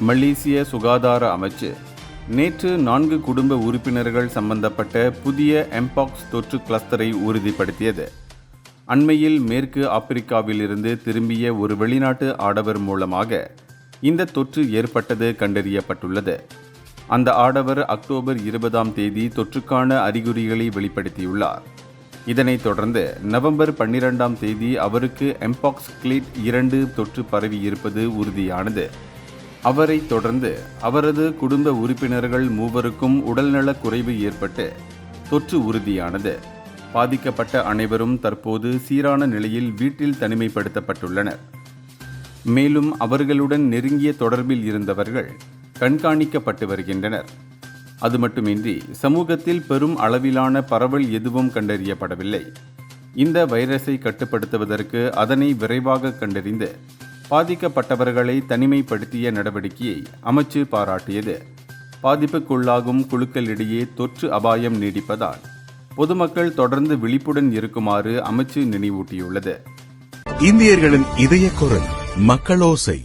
மலேசிய சுகாதார அமைச்சு நேற்று 4 குடும்ப உறுப்பினர்கள் சம்பந்தப்பட்ட புதிய எம்பாக்ஸ் தொற்று கிளஸ்டரை உறுதிப்படுத்தியது. அண்மையில் மேற்கு ஆப்பிரிக்காவிலிருந்து திரும்பிய ஒரு வெளிநாட்டு ஆடவர் மூலமாக இந்த தொற்று ஏற்பட்டது கண்டறியப்பட்டுள்ளது. அந்த ஆடவர் அக்டோபர் 20ஆம் தேதி தொற்றுக்கான அறிகுறிகளை வெளிப்படுத்தியுள்ளார். இதனைத் தொடர்ந்து நவம்பர் 12ஆம் தேதி அவருக்கு எம்பாக்ஸ் கிளேட் 2 தொற்று பரவி இருப்பது உறுதியானது. அவரை தொடர்ந்து அவரது குடும்ப உறுப்பினர்கள் 3 உடல்நலக் குறைவு ஏற்பட்டு தொற்று உறுதியானது. பாதிக்கப்பட்ட அனைவரும் தற்போது சீரான நிலையில் வீட்டில் தனிமைப்படுத்தப்பட்டுள்ளனர். மேலும் அவர்களுடன் நெருங்கிய தொடர்பில் இருந்தவர்கள் கண்காணிக்கப்பட்டு வருகின்றனர். அது மட்டுமின்றி சமூகத்தில் பெரும் அளவிலான பரவல் எதுவும் கண்டறியப்படவில்லை. இந்த வைரஸை கட்டுப்படுத்துவதற்கு அதனை விரைவாக கண்டறிந்து பாதிக்கப்பட்டவர்களை தனிமைப்படுத்திய நடவடிக்கையை அமைச்சு பாராட்டியது. பாதிப்புக்குள்ளாகும் குழுக்களிடையே தொற்று அபாயம் நீடிப்பதால் பொதுமக்கள் தொடர்ந்து விழிப்புடன் இருக்குமாறு அமைச்சு நினைவூட்டியுள்ளது. இந்தியர்களின் இதய குரல் மக்களோசை.